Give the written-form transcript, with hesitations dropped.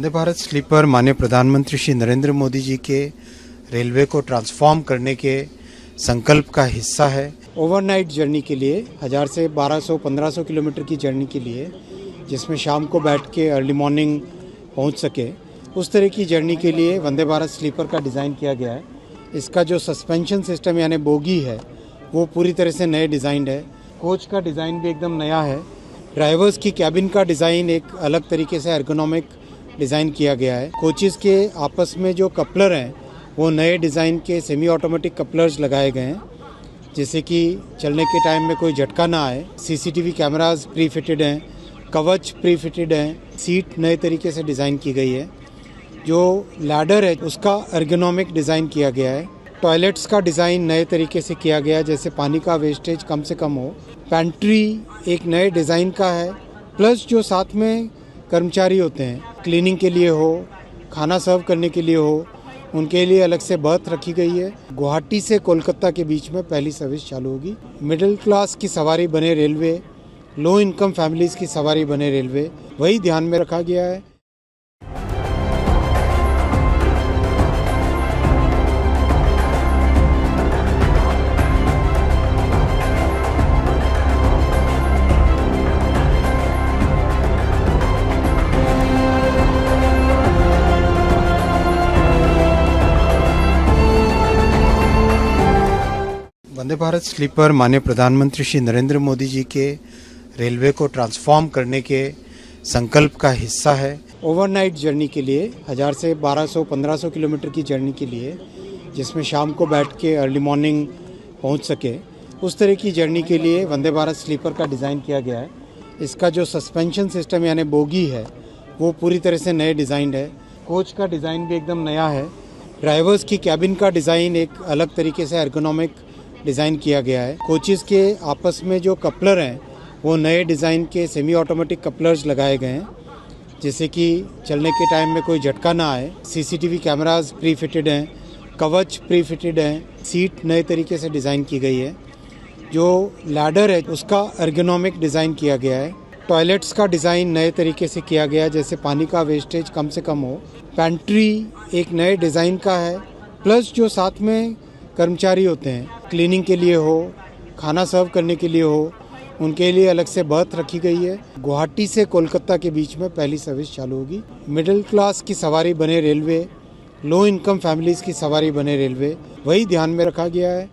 Vande Bharat sleeper माननीय प्रधानमंत्री श्री नरेंद्र मोदी जी के रेलवे को ट्रांसफॉर्म करने के संकल्प का हिस्सा है। ओवरनाइट जर्नी के लिए 1000 से 1200-1500 किलोमीटर की जर्नी के लिए, जिसमें शाम को बैठ के अर्ली मॉर्निंग पहुंच सके, उस तरह की जर्नी के लिए वंदे भारत स्लीपर का डिज़ाइन किया गया है। इसका जो सस्पेंशन सिस्टम यानी बोगी है वो पूरी तरह से नए डिज़ाइन है। कोच का डिज़ाइन भी एकदम नया है। ड्राइवर्स की कैबिन का डिज़ाइन एक अलग तरीके से एर्गोनॉमिक डिज़ाइन किया गया है। कोचेस के आपस में जो कपलर हैं वो नए डिज़ाइन के सेमी ऑटोमेटिक कपलर्स लगाए गए हैं, जिससे कि चलने के टाइम में कोई झटका ना आए। सीसीटीवी कैमरास प्री फिटेड हैं, कवच प्री फिटेड हैं, सीट नए तरीके से डिज़ाइन की गई है। जो लैडर है उसका एर्गोनॉमिक डिज़ाइन किया गया है। टॉयलेट्स का डिज़ाइन नए तरीके से किया गया है, जैसे पानी का वेस्टेज कम से कम हो। पैंट्री एक नए डिज़ाइन का है, प्लस जो साथ में कर्मचारी होते हैं क्लीनिंग के लिए हो, खाना सर्व करने के लिए हो, उनके लिए अलग से बर्थ रखी गई है। गुवाहाटी से कोलकाता के बीच में पहली सर्विस चालू होगी। मिडिल क्लास की सवारी बने रेलवे, लो इनकम फैमिलीज़ की सवारी बने रेलवे, वही ध्यान में रखा गया है। वंदे भारत स्लीपर माननीय प्रधानमंत्री श्री नरेंद्र मोदी जी के रेलवे को ट्रांसफॉर्म करने के संकल्प का हिस्सा है। ओवरनाइट जर्नी के लिए 1000 से 1200-1500 किलोमीटर की जर्नी के लिए, जिसमें शाम को बैठ के अर्ली मॉर्निंग पहुंच सके, उस तरह की जर्नी के लिए वंदे भारत स्लीपर का डिज़ाइन किया गया है। इसका जो सस्पेंशन सिस्टम यानी बोगी है वो पूरी तरह से नए डिज़ाइन है। कोच का डिज़ाइन भी एकदम नया है। ड्राइवर्स की कैबिन का डिज़ाइन एक अलग तरीके से एर्गोनॉमिक डिज़ाइन किया गया है। कोचेस के आपस में जो कपलर हैं वो नए डिज़ाइन के सेमी ऑटोमेटिक कपलर्स लगाए गए हैं, जिससे कि चलने के टाइम में कोई झटका ना आए। सीसीटीवी कैमरास प्री फिटेड हैं, कवच प्री फिटेड हैं, सीट नए तरीके से डिज़ाइन की गई है। जो लैडर है उसका एर्गोनॉमिक डिज़ाइन किया गया है। टॉयलेट्स का डिज़ाइन नए तरीके से किया गया है, जैसे पानी का वेस्टेज कम से कम हो। पैंट्री एक नए डिज़ाइन का है, प्लस जो साथ में कर्मचारी होते हैं क्लीनिंग के लिए हो, खाना सर्व करने के लिए हो, उनके लिए अलग से बर्थ रखी गई है। गुवाहाटी से कोलकाता के बीच में पहली सर्विस चालू होगी। मिडिल क्लास की सवारी बने रेलवे, लो इनकम फैमिलीज़ की सवारी बने रेलवे, वही ध्यान में रखा गया है।